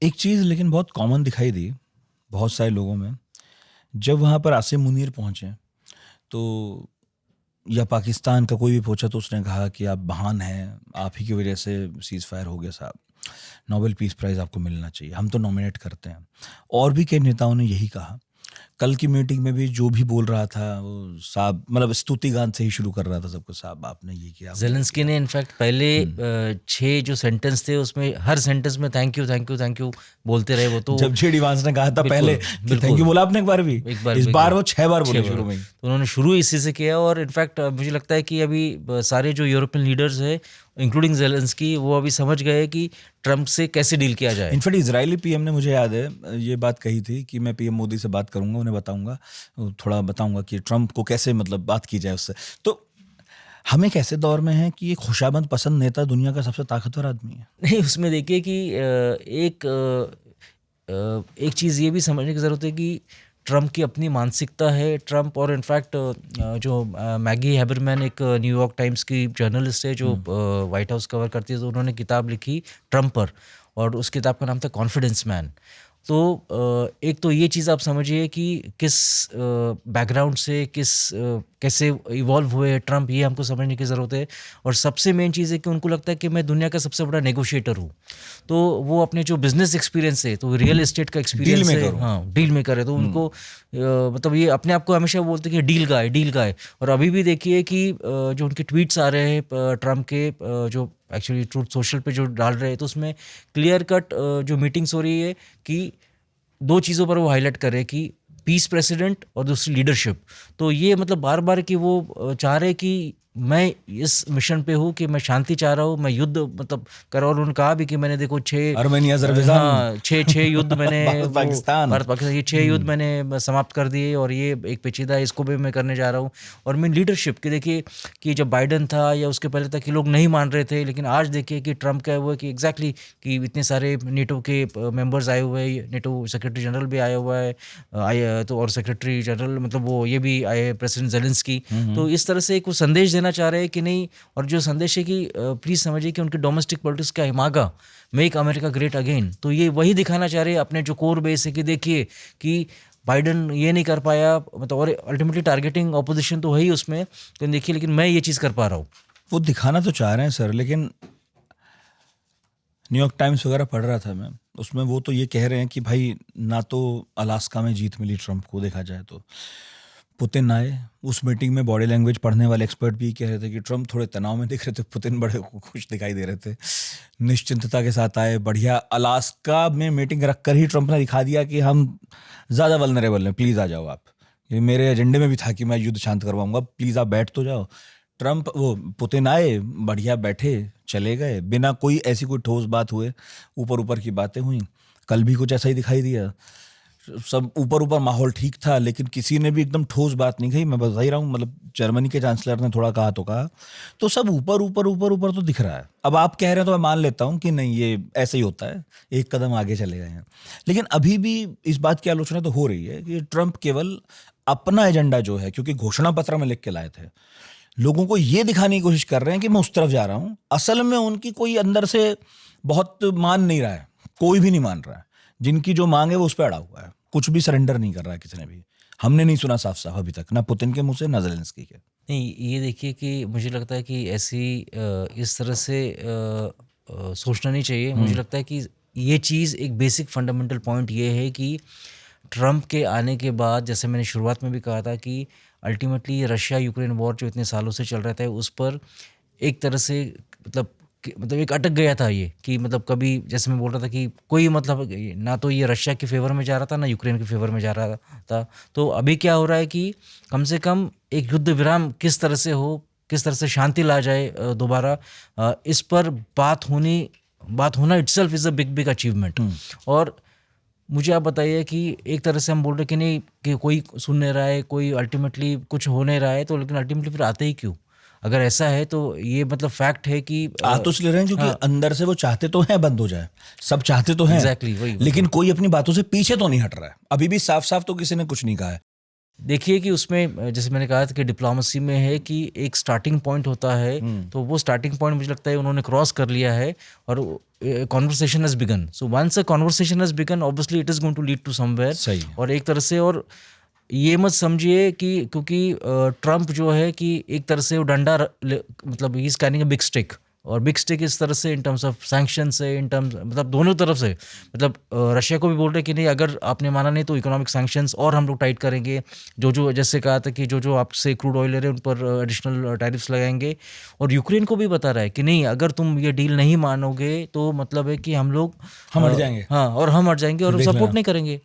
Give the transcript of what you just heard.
एक चीज़ लेकिन बहुत कॉमन दिखाई दी बहुत सारे लोगों में, जब वहाँ पर आसिम मुनीर पहुँचे तो या पाकिस्तान का कोई भी पूछा तो उसने कहा कि आप महान हैं, आप ही की वजह से सीज़ फायर हो गया साहब, नोबेल पीस प्राइज़ आपको मिलना चाहिए, हम तो नॉमिनेट करते हैं। और भी कई नेताओं ने यही कहा। कल की मीटिंग में भी जो भी बोल रहा था वो साहब मतलब स्तुति गान से ही शुरू कर रहा था सबको, साहब आपने ये किया, आपने ये जेलेंस्की किया। ने इनफैक्ट पहले 6 जो सेंटेंस थे उसमें हर सेंटेंस में thank you thank you thank you बोलते रहे वो तो। जब जेडी वांस ने कहा था पहले बिल्कुल कि थैंक बिल्कुल यू बोला आपने एक बार भी, एक बार इस एक बार वो 6 बार 6 बोले बार शुरू में ही। तो उन्होंने शुरू इसी से किया। और इनफैक्ट मुझे लगता है कि अभी सारे जो यूरोपियन लीडर्स हैं इंक्लूडिंग जेलेंस्की वो अभी समझ गए कि ट्रम्प से कैसे डील किया जाए। इनफैक्ट इजरायली पीएम ने, मुझे याद है ये बात कही थी कि मैं पीएम मोदी से बात करूंगा, उन्हें बताऊंगा, थोड़ा बताऊंगा कि ट्रम्प को कैसे मतलब बात की जाए उससे। तो हम एक ऐसे दौर में हैं कि एक खुशामद पसंद नेता दुनिया का सबसे ताकतवर आदमी है। नहीं उसमें देखिए कि एक चीज़ ये भी समझने की ज़रूरत है कि ट्रम्प की अपनी मानसिकता है। ट्रम्प और इनफैक्ट जो मैगी हैबरमैन एक न्यूयॉर्क टाइम्स की जर्नलिस्ट है जो वाइट हाउस कवर करती है, तो उन्होंने किताब लिखी ट्रम्प पर और उस किताब का नाम था कॉन्फिडेंस मैन। तो एक तो ये चीज़ आप समझिए कि किस बैकग्राउंड से कैसे इवॉल्व हुए हैं ट्रम्प, ये हमको समझने की ज़रूरत है। और सबसे मेन चीज़ है कि उनको लगता है कि मैं दुनिया का सबसे बड़ा नेगोशिएटर हूँ। तो वो अपने जो बिजनेस एक्सपीरियंस है, तो रियल एस्टेट का एक्सपीरियंस है, हाँ डील मेकर है, तो उनको मतलब ये अपने आप को हमेशा बोलते हैं कि डील गाय। और अभी भी देखिए कि जो उनके ट्वीट्स आ रहे हैं ट्रम्प के, जो एक्चुअली ट्रूथ सोशल पे जो डाल रहे हैं, तो उसमें क्लियर कट जो मीटिंग्स हो रही है कि 2 चीज़ों पर वो हाईलाइट कर रहे हैं कि पीस प्रेसिडेंट और दूसरी लीडरशिप। तो ये मतलब बार बार कि वो चाह रहे कि मैं इस मिशन पे हूँ कि मैं शांति चाह रहा हूँ, मैं युद्ध मतलब कर रहा हूँ। और उन्होंने कहा भी कि मैंने देखो 6 आर्मेनिया, अजरबैजान, हाँ 6 युद्ध मैंने भारत वो पाकिस्तान, भारत पाकिस्तान ये 6 युद्ध मैंने समाप्त कर दिए और ये एक पेचीदा है, इसको भी मैं करने जा रहा हूँ। और मैं लीडरशिप की देखिए कि जब बाइडन था या उसके पहले तक कि लोग नहीं मान रहे थे, लेकिन आज देखिए कि ट्रम्प का हुआ कि एग्जैक्टली कि इतने सारे नेटो के मेंबर्स आए हुए हैं, नेटो सेक्रेटरी जनरल भी आया हुआ है, आए तो और सेक्रेटरी जनरल मतलब वो ये भी आए प्रेसिडेंट जेलेंस्की। तो इस तरह से एक वो संदेश देना चाह रहे हैं कि नहीं। और जो संदेश है कि प्लीज़ समझिए कि उनकी डोमेस्टिक पॉलिटिक्स का इमागा मेक अमेरिका ग्रेट अगेन, तो ये वही दिखाना चाह रहे हैं अपने जो कोर बेस है कि देखिए कि बाइडन ये नहीं कर पाया मतलब, और अल्टीमेटली टारगेटिंग ऑपोजिशन तो है ही उसमें, तो देखिए लेकिन मैं ये चीज़ कर पा रहा हूँ। वो दिखाना तो चाह रहे हैं सर, लेकिन न्यूयॉर्क टाइम्स वगैरह पढ़ रहा था मैं, उसमें वो तो ये कह रहे हैं कि भाई ना तो अलास्का में जीत मिली ट्रम्प को, देखा जाए तो पुतिन आए उस मीटिंग में, बॉडी लैंग्वेज पढ़ने वाले एक्सपर्ट भी कह रहे थे कि ट्रम्प थोड़े तनाव में दिख रहे थे, पुतिन बड़े खुश दिखाई दे रहे थे, निश्चिंतता के साथ आए, बढ़िया। अलास्का में मीटिंग रखकर ही ट्रम्प ने दिखा दिया कि हम ज़्यादा वल्नरेबल हैं, प्लीज़ आ जाओ आप, ये मेरे एजेंडे में भी था कि मैं युद्ध शांत करवाऊंगा, प्लीज़ आप बैठ तो जाओ। ट्रम्प वो पुतिन आए, बढ़िया बैठे, चले गए, बिना कोई ऐसी कोई ठोस बात हुए, ऊपर ऊपर की बातें हुई। कल भी कुछ ऐसा ही दिखाई दिया, सब ऊपर ऊपर माहौल ठीक था, लेकिन किसी ने भी एकदम ठोस बात नहीं कही। मैं बता ही रहा हूँ, मतलब जर्मनी के चांसलर ने थोड़ा कहा तो कहा, तो सब ऊपर ऊपर ऊपर ऊपर तो दिख रहा है। अब आप कह रहे हैं तो मैं मान लेता हूँ कि नहीं ये ऐसे ही होता है, एक कदम आगे चले गए हैं, लेकिन अभी भी इस बात की आलोचना तो हो रही है कि ट्रम्प केवल अपना एजेंडा जो है, क्योंकि घोषणा पत्र में लिख के लाए थे, लोगों को ये दिखाने की कोशिश कर रहे हैं कि मैं उस तरफ जा रहा हूं। असल में उनकी कोई अंदर से बहुत मान नहीं रहा है, कोई भी नहीं मान रहा है, जिनकी जो मांग है वो उस पर अड़ा हुआ है, कुछ भी सरेंडर नहीं कर रहा है किसी ने भी। हमने नहीं सुना साफ साफ अभी तक, ना पुतिन के मुंह से ना जेलेंस्की के। नहीं ये देखिए कि मुझे लगता है कि ऐसी इस तरह से सोचना नहीं चाहिए। मुझे लगता है कि ये चीज़ एक बेसिक फंडामेंटल पॉइंट ये है कि ट्रम्प के आने के बाद, जैसे मैंने शुरुआत में भी कहा था कि अल्टीमेटली रशिया यूक्रेन वॉर जो इतने सालों से चल रहा था उस पर एक तरह से मतलब एक अटक गया था ये कि मतलब कभी जैसे मैं बोल रहा था कि कोई मतलब ना तो ये रशिया के फेवर में जा रहा था ना यूक्रेन के फेवर में जा रहा था। तो अभी क्या हो रहा है कि कम से कम एक युद्ध विराम किस तरह से हो, किस तरह से शांति ला जाए दोबारा, इस पर बात होना itself is a big achievement. और मुझे आप बताइए कि एक तरह से हम बोल रहे कि नहीं कि कोई सुन नहीं रहा है, कोई अल्टीमेटली कुछ हो नहीं रहा है, तो लेकिन अल्टीमेटली फिर आते ही क्यों? अगर ऐसा है तो ये मतलब फैक्ट है कि आ तो इसलिए रहे हैं क्योंकि हाँ अंदर से वो चाहते तो हैं बंद हो जाए, सब चाहते तो हैं, एग्जैक्टली वही लेकिन मतलब कोई अपनी बातों से पीछे तो नहीं हट रहा है। अभी भी साफ साफ तो किसी ने कुछ नहीं कहा है। देखिए कि उसमें जैसे मैंने कहा था कि डिप्लोमेसी में है कि एक स्टार्टिंग पॉइंट होता है, तो वो स्टार्टिंग पॉइंट मुझे लगता है उन्होंने क्रॉस कर लिया है और conversation has begun. So once a conversation has begun obviously it is going to lead to somewhere. सही है. और एक तरह से, और ये मत समझिए कि क्योंकि ट्रम्प जो है कि एक तरह से वो डंडा मतलब he is carrying a big stick, और बिग स्टिक इस तरह से इन टर्म्स ऑफ सैंक्शन से, इन टर्म्स मतलब दोनों तरफ से, मतलब रशिया को भी बोल रहे हैं कि नहीं अगर आपने माना नहीं तो इकोनॉमिक सैंक्शंस और हम लोग टाइट करेंगे, जो जैसे कहा था कि जो आपसे क्रूड ऑयल ले रहे हैं उन पर एडिशनल टैरिफ्स लगाएंगे. और यूक्रेन को भी बता रहा है कि नहीं अगर तुम ये डील नहीं मानोगे तो मतलब है कि हम लोग हम हट जाएंगे. हाँ, और हम हट जाएंगे और देख सपोर्ट लेना. नहीं करेंगे.